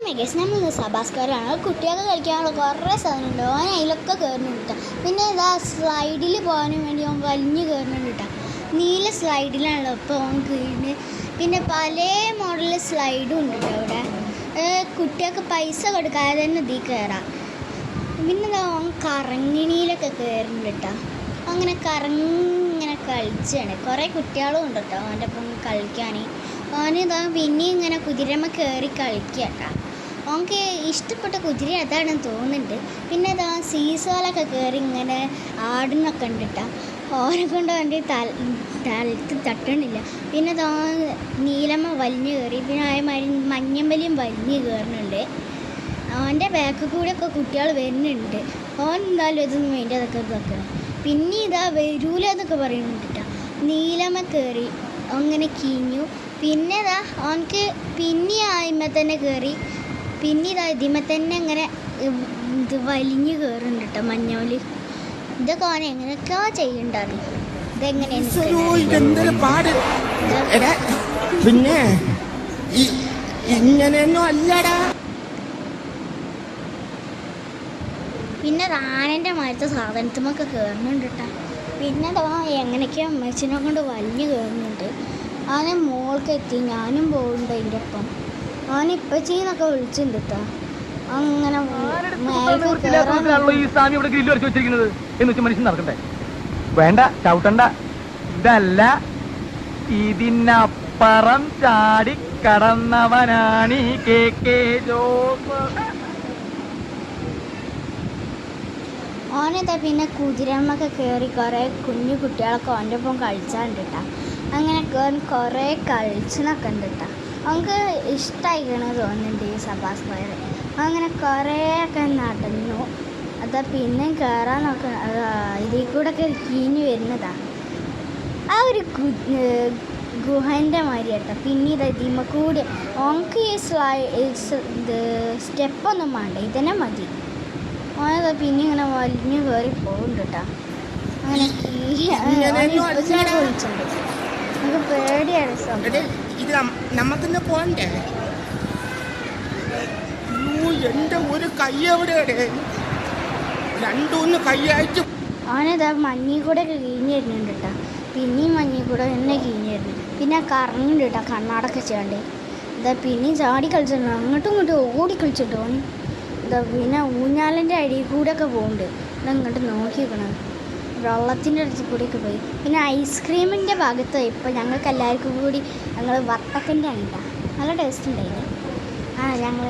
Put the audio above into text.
മെഗസ് നമ്മൾ സബാസ്കാരാണ് കുട്ടികൾക്ക് കളിക്കാനുള്ള കുറേ സാധനമുണ്ട്. ഓൻ അതിലൊക്കെ കയറുന്നുണ്ട് കേട്ടോ. പിന്നെ ഇതാ സ്ലൈഡിൽ പോകാനും വേണ്ടി ഓൻ വലിഞ്ഞ് കയറുന്നുണ്ട് കേട്ടോ. നീല സ്ലൈഡിലാണല്ലോ ഇപ്പോൾ ഓൻ കീഴിന്. പിന്നെ പല മോഡൽ സ്ലൈഡും ഉണ്ട് കേട്ടോ അവിടെ. കുട്ടികൾക്ക് പൈസ കൊടുക്കാതെ തന്നെ ഇതിൽ കയറാം. പിന്നെ ഇതാ ഓൻ കറങ്ങിണിയിലൊക്കെ കയറുന്നുണ്ട് കേട്ടോ. അങ്ങനെ ഇങ്ങനെ കളിച്ചാണ്. കുറേ കുട്ടികളും ഉണ്ട് കേട്ടോ അവൻ്റെ ഒപ്പം കളിക്കാൻ. ഓനിതാ പിന്നെയും ഇങ്ങനെ കുതിരമ്മ കയറി കളിക്കുക കേട്ടോ. ഓനക്ക് ഇഷ്ടപ്പെട്ട കുതിര അതാണെന്ന് തോന്നുന്നുണ്ട്. പിന്നെ അതാ സീസോലൊക്കെ കയറി ഇങ്ങനെ ആടുന്നൊക്കെ ഉണ്ട് കേട്ടോ. ഓനെ കൊണ്ട് അവൻ്റെ തലത്ത് തട്ടണില്ല. പിന്നെ അതാ നീലമ്മ വലിഞ്ഞ് കയറി. പിന്നെ ആയമാതിരി മഞ്ഞമ്പലിയും വലിഞ്ഞ് കയറുന്നുണ്ട്. അവൻ്റെ ബാക്കിൽ കൂടെയൊക്കെ കുട്ടികൾ വരുന്നുണ്ട്. ഓൻ എന്തായാലും ഇതൊന്നും വേണ്ടി അതൊക്കെ വെക്കണം. പിന്നെ ഇതാ വരൂല എന്നൊക്കെ പറയുന്നുണ്ട് കേട്ടോ. നീലമ്മ കയറി അങ്ങനെ കീഞ്ഞു. പിന്നെ ഇതാ ഓനക്ക് പിന്നെ ആയ്മ തന്നെ കയറി. പിന്നെ ഇതാ ഇതിമ തന്നെ അങ്ങനെ ഇത് വലിഞ്ഞ് കയറുന്നുണ്ട് കേട്ടോ മഞ്ഞോല്. ഇതൊക്കെ ഓൻ എങ്ങനെയൊക്കെയോ ചെയ്യണ്ടാണ്. ഇതെങ്ങനെയാണ് പിന്നെ ഇങ്ങനെയൊന്നും അല്ലടാ. പിന്നെ ആനൻ്റെ മാരത്തെ സാധനത്തുമൊക്കെ കയറുന്നുണ്ട് കേട്ടോ. പിന്നെ അതാ എങ്ങനെയൊക്കെയോ അമ്മച്ചിനെ കൊണ്ട് വലിഞ്ഞ് കയറുന്നുണ്ട്. അവനെ മോൾക്ക് എത്തി. ഞാനും പോകുന്നുണ്ട് അതിൻ്റെ ഒപ്പം. അവൻ ഇപ്പച്ചീന്നൊക്കെ വിളിച്ചിട്ടുണ്ട് കേട്ടോ. അങ്ങനെ വേണ്ട ചവിട്ടണ്ട. ഇതല്ല, ഇതിനപ്പുറം ചാടി കടന്നവനാണ് കെ ജോസ്. ഓനെന്താ പിന്നെ കുതിരമ്മൊക്കെ കയറി കുറേ കുഞ്ഞു കുട്ടികളൊക്കെ ഓൻ്റെ ഒപ്പം കളിച്ചാണ്ട് കേട്ടോ. അങ്ങനെ കുറേ കളിച്ചെന്നൊക്കെ ഉണ്ട് കേട്ടോ. നമുക്ക് ഇഷ്ടമായിക്കണ തോന്നുന്നുണ്ട് ഈ സബാസ്ക്വയർ. അങ്ങനെ കുറേയൊക്കെ നടന്നു. അതാ പിന്നെ കയറാൻ നോക്കണം. ഇതിൽ കൂടെ ഒക്കെ കീഞ്ഞ് വരുന്നതാണ്. ആ ഒരു ഗുഹൻ്റെ മാതിരി കേട്ടോ. പിന്നെ ഇത് ഇതിമ കൂടി ഓൾക്ക് ഈ സ്റ്റെപ്പൊന്നും വേണ്ട, ഇതന്നെ മതി. ഓനത് പിന്നെ ഇങ്ങനെ വലിഞ്ഞ് കയറി പോകുന്നുണ്ട് കേട്ടോ. അങ്ങനെ ഇപ്പച്ചിനെ വിളിച്ചിട്ടുണ്ട്. നമുക്ക് പേടിയാണ് നമുക്കിന്ന് പോണ്ടേ? എൻ്റെ ഒരു കൈ എവിടെയാണ്? രണ്ടൂന്ന് കൈയായിട്ട് അവനതാ മഞ്ഞിൽ കൂടെ ഒക്കെ കീഞ്ഞ് വരുന്നുണ്ട് കേട്ടോ. പിന്നെയും മഞ്ഞിൽ കൂടെ തന്നെ കീഞ്ഞ് വരുന്നു. പിന്നെ കറങ്ങുന്നുണ്ട് കേട്ടോ കണ്ണാടൊക്കെ ചെയ്യാണ്ട്. ഇതാ പിന്നെയും ചാടി കളിച്ചിട്ടുണ്ട്. അങ്ങോട്ടും ഇങ്ങോട്ടും ഓടി കളിച്ചിട്ട് ഓന്. ഇതാ പിന്നെ ഊഞ്ഞാലിൻ്റെ അടിയിൽ കൂടെ ഒക്കെ പോകുന്നുണ്ട്. ഇതങ്ങോട്ട് നോക്കി വെക്കണം. വെള്ളത്തിൻ്റെ അടുത്ത് കൂടെയൊക്കെ പോയി. പിന്നെ ഐസ്ക്രീമിൻ്റെ ഭാഗത്ത് ഇപ്പോൾ ഞങ്ങൾക്ക് എല്ലാവർക്കും കൂടി ഞങ്ങൾ വത്തക്കൻ്റെ ആണ് കേട്ടോ. നല്ല ടേസ്റ്റ് ഉണ്ടായിരുന്നു. ഞങ്ങൾ